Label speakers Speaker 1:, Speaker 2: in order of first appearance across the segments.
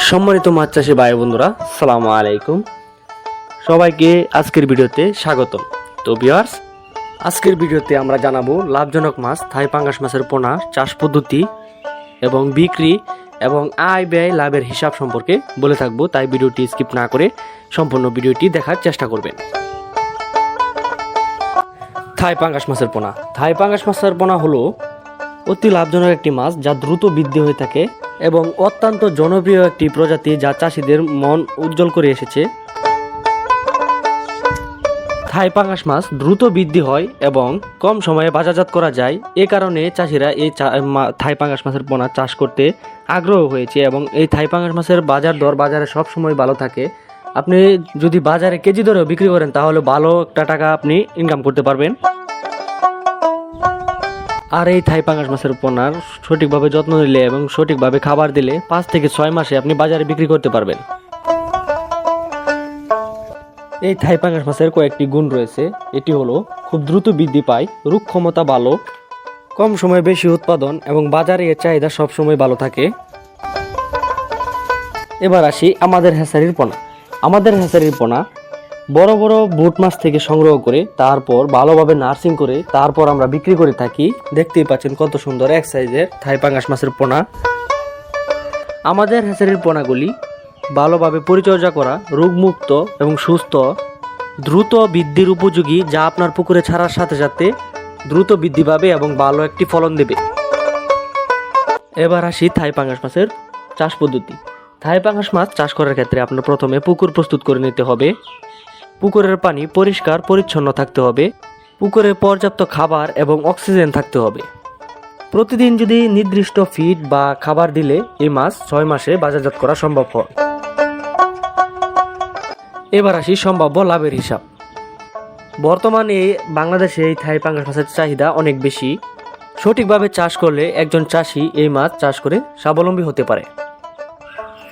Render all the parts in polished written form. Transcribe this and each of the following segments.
Speaker 1: সম্মানিত মাছ চাষী ভাই বন্ধুরা, আসসালামু আলাইকুম। সবাইকে আজকের ভিডিওতে স্বাগতম। তো ভিউয়ার্স, আজকের ভিডিওতে আমরা জানাবো লাভজনক মাছ থাই পাঙ্গাস মাছের পোনা চাষ পদ্ধতি এবং বিক্রি এবং আয় ব্যয় লাভের হিসাব সম্পর্কে বলে থাকবো, তাই ভিডিওটি স্কিপ না করে সম্পূর্ণ ভিডিওটি দেখার চেষ্টা করবেন। থাই পাঙ্গাস মাছের পোনা। থাই পাঙ্গাস মাছের পোনা হলো অতি লাভজনক একটি মাছ যা দ্রুত বৃদ্ধি হয়ে থাকে এবং অত্যন্ত জনপ্রিয় একটি প্রজাতি যা চাষিদের মন উজ্জ্বল করে এসেছে। থাই পাঙ্গাস মাছ দ্রুত বৃদ্ধি হয় এবং কম সময়ে বাজারজাত করা যায়, এ কারণে চাষিরা এই থাই পাঙ্গাস মাছের পোনা চাষ করতে আগ্রহ হয়েছে এবং এই থাই পাঙ্গাস মাছের বাজার দর বাজারে সবসময় ভালো থাকে। আপনি যদি বাজারে কেজি দরেও বিক্রি করেন তাহলে ভালো একটা টাকা আপনি ইনকাম করতে পারবেন। আর এই থাই পাঙ্গাস মাছের পোনার সঠিকভাবে যত্ন নিলে এবং সঠিকভাবে খাবার দিলে 5 থেকে 6 মাসে আপনি বাজারে বিক্রি করতে পারবেন। এই থাই পাঙ্গাস মাছের কয়েকটি গুণ রয়েছে। এটি হলো খুব দ্রুত বৃদ্ধি পায়, রোগ ক্ষমতা ভালো, কম সময়ে বেশি উৎপাদন এবং বাজারে এর চাহিদা সবসময় ভালো থাকে। এবার আসি আমাদের হ্যাচারির পোনা। আমাদের হ্যাচারির পোনা বড় বড় বুট মাছ থেকে সংগ্রহ করে তারপর ভালোভাবে নার্সিং করে তারপর আমরা বিক্রি করে থাকি। দেখতেই পাচ্ছেন কত সুন্দর এক সাইজের থাই পাঙ্গাস মাছের পোনা। আমাদের হ্যাচারির পোনাগুলি ভালোভাবে পরিচর্যা করা, রোগমুক্ত এবং সুস্থ, দ্রুত বৃদ্ধির উপযোগী, যা আপনার পুকুরে ছাড়ার সাথে সাথে দ্রুত বৃদ্ধি পাবে এবং ভালো একটি ফলন দেবে। এবার আসি থাই পাঙ্গাস মাছের চাষ পদ্ধতি। থাই পাঙ্গাস মাছ চাষ করার ক্ষেত্রে আপনার প্রথমে পুকুর প্রস্তুত করে নিতে হবে। পুকুরের পানি পরিষ্কার পরিচ্ছন্ন থাকতে হবে। পুকুরে পর্যাপ্ত খাবার এবং অক্সিজেন থাকতে হবে। প্রতিদিন যদি নির্দিষ্ট ফিড বা খাবার দিলে এই মাছ 6 মাসে বাজারজাত করা সম্ভব হয়। এবার আসি সম্ভাব্য লাভের হিসাব। বর্তমানে বাংলাদেশে এই থাই পাঙ্গাস মাছের চাহিদা অনেক বেশি। সঠিকভাবে চাষ করলে একজন চাষি এই মাছ চাষ করে স্বাবলম্বী হতে পারে।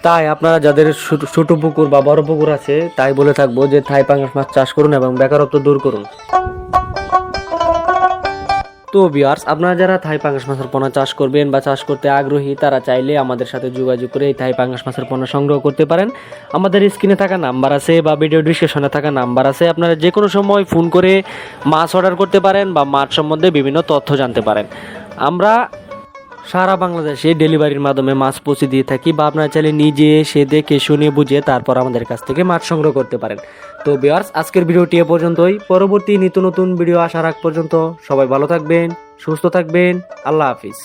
Speaker 1: তাই আপনারা যাদের ছোট পুকুর বা বড় পুকুর আছে, তাই বলে থাকবো যে থাই পাঙ্গাস মাছ চাষ করুন এবং বেকারত্ব দূর করুন। তো ভিউয়ার্স, আপনারা যারা থাই পাঙ্গাস মাছের পোনা চাষ করবেন বা চাষ করতে আগ্রহী, তারা চাইলে আমাদের সাথে যোগাযোগ করে এই থাই পাঙ্গাস মাছের পোনা সংগ্রহ করতে পারেন। আমাদের স্ক্রিনে থাকা নাম্বার আছে বা ভিডিও ডিসক্রিপশনে থাকা নাম্বার আছে, আপনারা যে কোনো সময় ফোন করে মাছ অর্ডার করতে পারেন বা মাছ সম্বন্ধে বিভিন্ন তথ্য জানতে পারেন। আমরা সারা বাংলাদেশে ডেলিভারির মাধ্যমে মাছ পৌঁছে দিয়ে থাকি, বা আপনারা চাইলে নিজে এসে দেখে শুনে বুঝে তারপর আমাদের কাছ থেকে মাছ সংগ্রহ করতে পারেন। তো ভিউয়ার্স, আজকের ভিডিওটি এ পর্যন্তই। পরবর্তী নিত্য নতুন ভিডিও আসার আগ পর্যন্ত সবাই ভালো থাকবেন, সুস্থ থাকবেন। আল্লাহ হাফিজ।